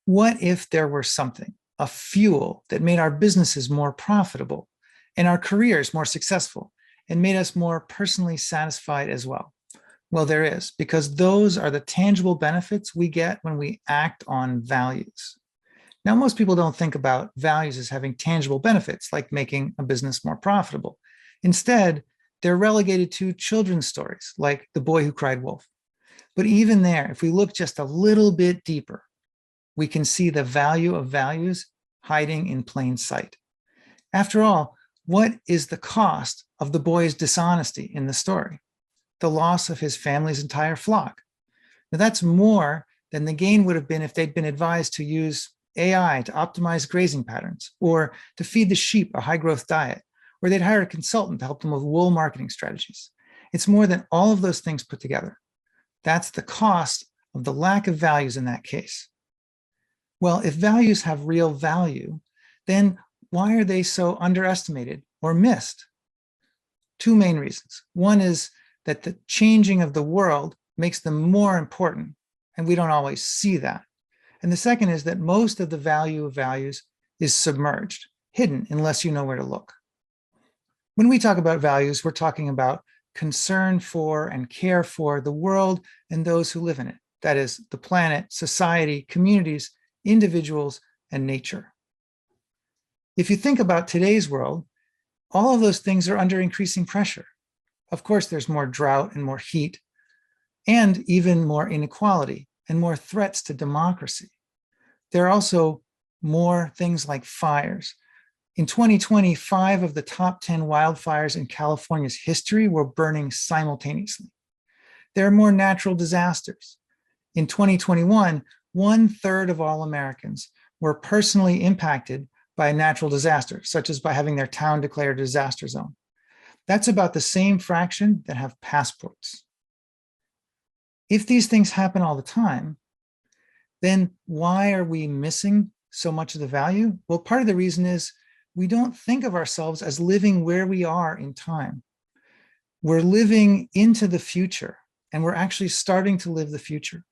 What if there were something, a fuel that made our businesses more profitable and our careers more successful and made us more personally satisfied as well? Well, there is, because those are the tangible benefits we get when we act on values. Now, most people don't think about values as having tangible benefits, like making a business more profitable. Instead, they're relegated to children's stories, like The Boy Who Cried Wolf. But even there, if we look just a little bit deeper, we can see the value of values hiding in plain sight. After all, what is the cost of the boy's dishonesty in the story? The loss of his family's entire flock. Now, that's more than the gain would have been if they'd been advised to use AI to optimize grazing patterns, or to feed the sheep a high-growth diet, or they'd hire a consultant to help them with wool marketing strategies. It's more than all of those things put together. That's the cost of the lack of values in that case. Well, if values have real value, then why are they so underestimated or missed? Two main reasons. One is that the changing of the world makes them more important, and we don't always see that. And the second is that most of the value of values is submerged, hidden, unless you know where to look. When we talk about values, we're talking about concern for and care for the world and those who live in it. That is, the planet, society, communities, individuals, and nature. If you think about today's world, all of those things are under increasing pressure. Of course, there's more drought and more heat, and even more inequality and more threats to democracy. There are also more things like fires. In 2020, 5 of the top 10 wildfires in California's history were burning simultaneously. There are more natural disasters. In 2021, 1/3 of all Americans were personally impacted by a natural disaster, such as by having their town declared a disaster zone. That's about the same fraction that have passports. If these things happen all the time, then why are we missing so much of the value? Well, part of the reason is we don't think of ourselves as living where we are in time. We're living into the future, and we're actually starting to live the future.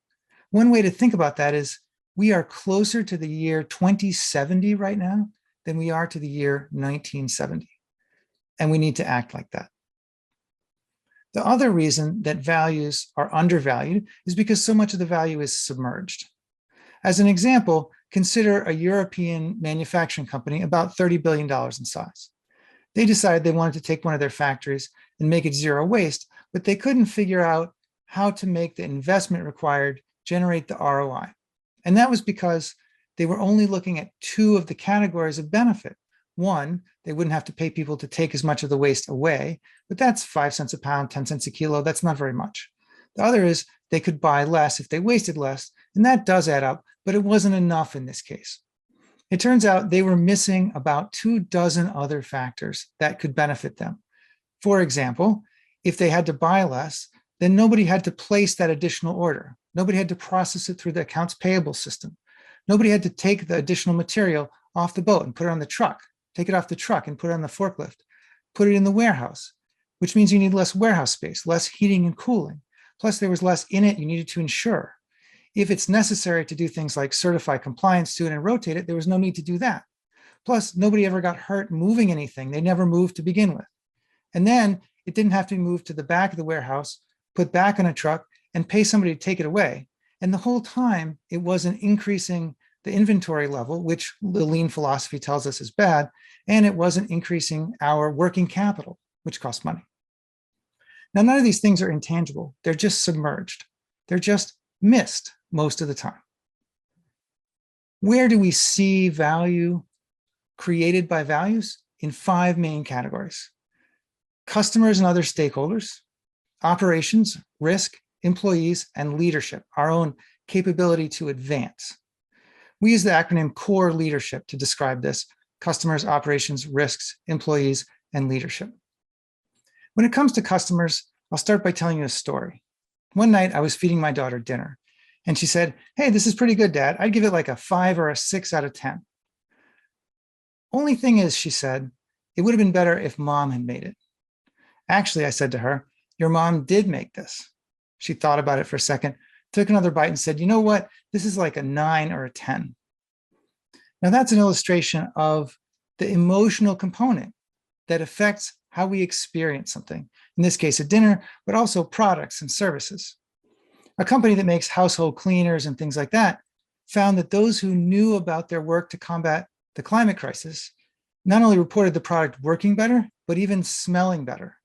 One way to think about that is we are closer to the year 2070 right now than we are to the year 1970. And we need to act like that. The other reason that values are undervalued is because so much of the value is submerged. As an example, consider a European manufacturing company about $30 billion in size. They decided they wanted to take one of their factories and make it zero waste, but they couldn't figure out how to make the investment required generate the ROI. And that was because they were only looking at 2 of the categories of benefit. One, they wouldn't have to pay people to take as much of the waste away, but that's 5 cents a pound, 10 cents a kilo. That's not very much. The other is they could buy less if they wasted less, and that does add up, but it wasn't enough in this case. It turns out they were missing about 24 other factors that could benefit them. For example, if they had to buy less, then nobody had to place that additional order. Nobody had to process it through the accounts payable system. Nobody had to take the additional material off the boat and put it on the truck, take it off the truck and put it on the forklift, put it in the warehouse, which means you need less warehouse space, less heating and cooling. Plus, there was less in it you needed to insure. If it's necessary to do things like certify compliance to it and rotate it, there was no need to do that. Plus, nobody ever got hurt moving anything. They never moved to begin with. And then it didn't have to be moved to the back of the warehouse, put back on a truck, and pay somebody to take it away. And the whole time, it wasn't increasing the inventory level, which the lean philosophy tells us is bad, and it wasn't increasing our working capital, which costs money. Now, none of these things are intangible. They're just submerged. They're just missed most of the time. Where do we see value created by values? In 5 main categories: customers and other stakeholders, operations, risk, employees, and leadership, our own capability to advance. We use the acronym CORE leadership to describe this: customers, operations, risks, employees, and leadership. When it comes to customers, I'll start by telling you a story. One night I was feeding my daughter dinner, and she said, "Hey, this is pretty good, Dad. I'd give it like a 5 or a 6 out of 10. Only thing is," she said, "it would have been better if Mom had made it." "Actually," I said to her, "your mom did make this." She thought about it for a second, took another bite and said, "You know what? This is like a 9 or a 10. Now, that's an illustration of the emotional component that affects how we experience something. In this case, a dinner, but also products and services. A company that makes household cleaners and things like that found that those who knew about their work to combat the climate crisis not only reported the product working better, but even smelling better.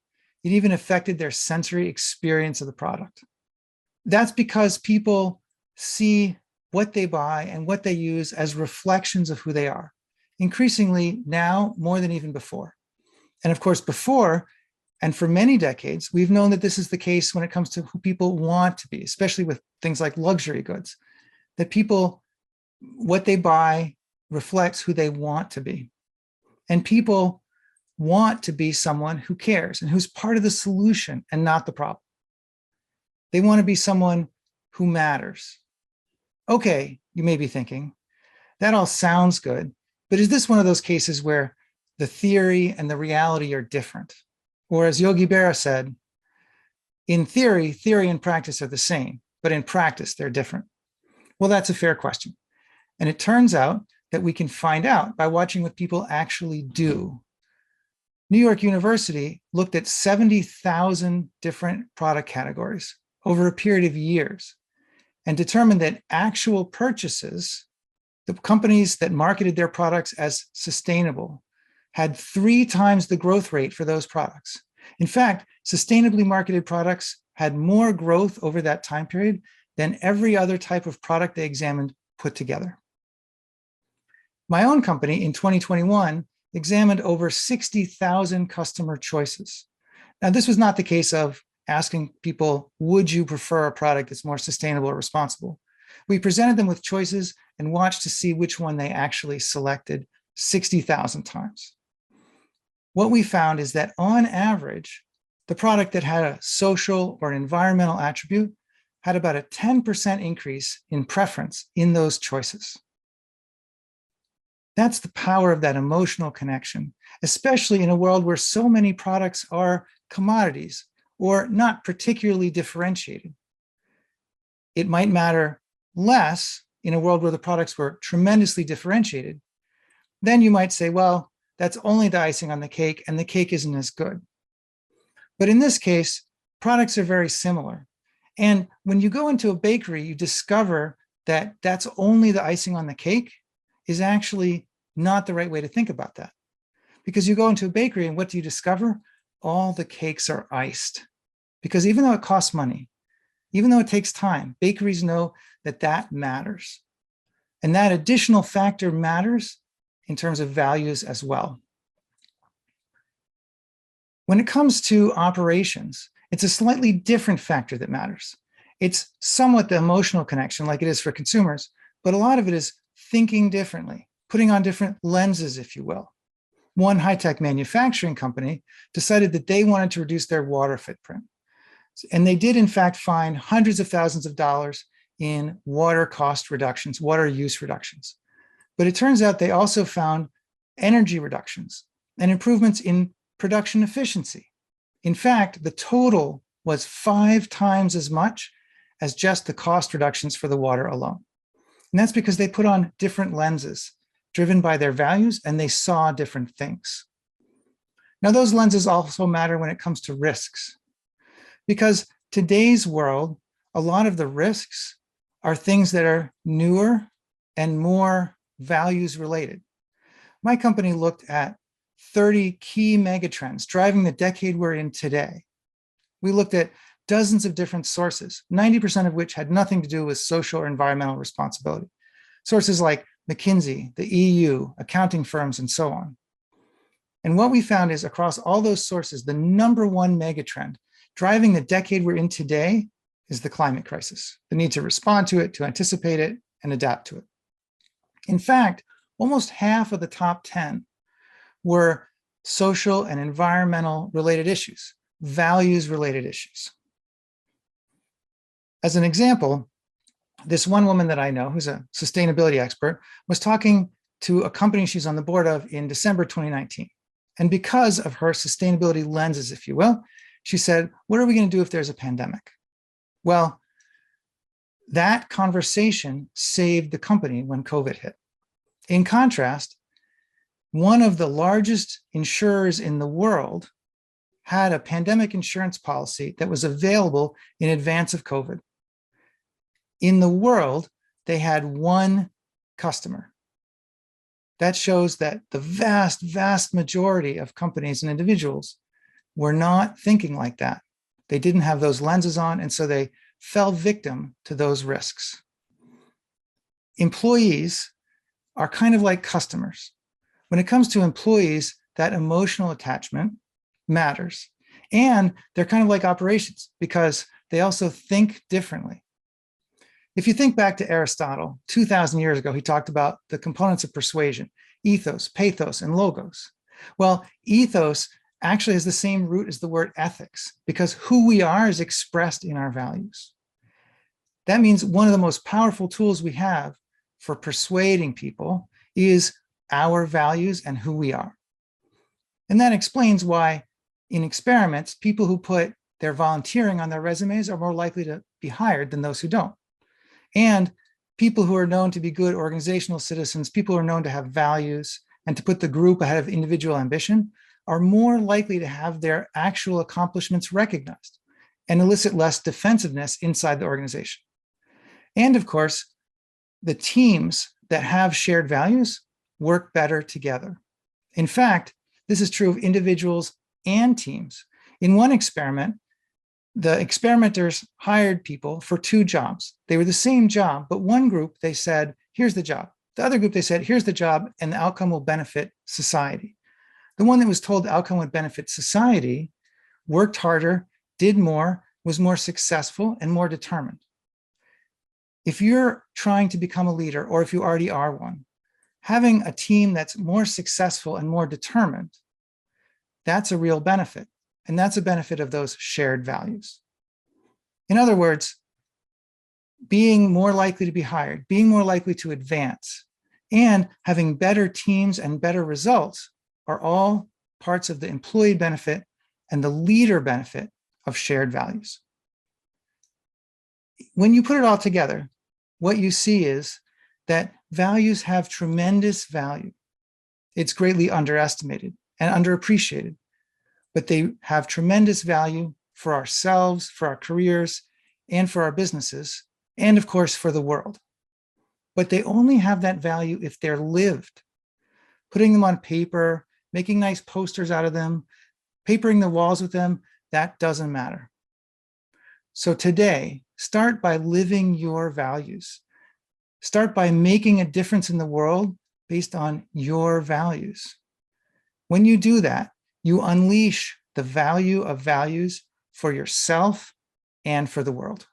It even affected their sensory experience of the product. That's because people see what they buy and what they use as reflections of who they are, increasingly now more than even before. And of course, before, and for many decades, we've known that this is the case when it comes to who people want to be, especially with things like luxury goods, that people, what they buy reflects who they want to be. And people want to be someone who cares and who's part of the solution and not the problem. They want to be someone who matters. Okay, you may be thinking, that all sounds good, but is this one of those cases where the theory and the reality are different? Or as Yogi Berra said, in theory, theory and practice are the same, but in practice, they're different. Well, that's a fair question. And it turns out that we can find out by watching what people actually do. New York University looked at 70,000 different product categories over a period of years and determined that actual purchases, the companies that marketed their products as sustainable, had 3 times the growth rate for those products. In fact, sustainably marketed products had more growth over that time period than every other type of product they examined put together. My own company in 2021 examined over 60,000 customer choices. Now, this was not the case of asking people, would you prefer a product that's more sustainable or responsible? We presented them with choices and watched to see which one they actually selected 60,000 times. What we found is that on average, the product that had a social or environmental attribute had about a 10% increase in preference in those choices. That's the power of that emotional connection, especially in a world where so many products are commodities or not particularly differentiated. It might matter less in a world where the products were tremendously differentiated. Then you might say, well, that's only the icing on the cake and the cake isn't as good. But in this case, products are very similar. And when you go into a bakery, you discover that that's only the icing on the cake is actually not the right way to think about that. Because you go into a bakery and what do you discover? All the cakes are iced. Because even though it costs money, even though it takes time, bakeries know that that matters. And that additional factor matters in terms of values as well. When it comes to operations, it's a slightly different factor that matters. It's somewhat the emotional connection like it is for consumers, but a lot of it is thinking differently, putting on different lenses, if you will. One high-tech manufacturing company decided that they wanted to reduce their water footprint. And they did, in fact, find hundreds of thousands of dollars in water cost reductions, water use reductions. But it turns out they also found energy reductions and improvements in production efficiency. In fact, the total was 5 times as much as just the cost reductions for the water alone. And that's because they put on different lenses driven by their values and they saw different things. Now, those lenses also matter when it comes to risks, because today's world, a lot of the risks are things that are newer and more values related. My company looked at 30 key megatrends driving the decade we're in today. We looked at dozens of different sources, 90% of which had nothing to do with social or environmental responsibility. Sources like McKinsey, the EU, accounting firms, and so on. And what we found is across all those sources, the number one megatrend driving the decade we're in today is the climate crisis, the need to respond to it, to anticipate it, and adapt to it. In fact, almost half of the top 10 were social and environmental related issues, values related issues. As an example, this one woman that I know who's a sustainability expert was talking to a company she's on the board of in December 2019. And because of her sustainability lenses, if you will, she said, what are we going to do if there's a pandemic? Well, that conversation saved the company when COVID hit. In contrast, one of the largest insurers in the world had a pandemic insurance policy that was available in advance of COVID. In the world, they had one customer. That shows that the vast, vast majority of companies and individuals were not thinking like that. They didn't have those lenses on, and so they fell victim to those risks. Employees are kind of like customers. When it comes to employees, that emotional attachment matters. And they're kind of like operations because they also think differently. If you think back to Aristotle, 2,000 years ago, he talked about the components of persuasion: ethos, pathos, and logos. Well, ethos actually has the same root as the word ethics because who we are is expressed in our values. That means one of the most powerful tools we have for persuading people is our values and who we are. And that explains why in experiments, people who put their volunteering on their resumes are more likely to be hired than those who don't. And people who are known to be good organizational citizens, people who are known to have values and to put the group ahead of individual ambition, are more likely to have their actual accomplishments recognized and elicit less defensiveness inside the organization. And of course, the teams that have shared values work better together. In fact, this is true of individuals and teams. In one experiment, the experimenters hired people for two jobs. They were the same job, but one group, they said, here's the job. The other group, they said, here's the job, and the outcome will benefit society. The one that was told the outcome would benefit society worked harder, did more, was more successful, and more determined. If you're trying to become a leader, or if you already are one, having a team that's more successful and more determined, that's a real benefit. And that's a benefit of those shared values. In other words, being more likely to be hired, being more likely to advance, and having better teams and better results are all parts of the employee benefit and the leader benefit of shared values. When you put it all together, what you see is that values have tremendous value. It's greatly underestimated and underappreciated, but they have tremendous value for ourselves, for our careers, and for our businesses, and of course, for the world. But they only have that value if they're lived. Putting them on paper, making nice posters out of them, papering the walls with them, that doesn't matter. So today, start by living your values. Start by making a difference in the world based on your values. When you do that, you unleash the value of values for yourself and for the world.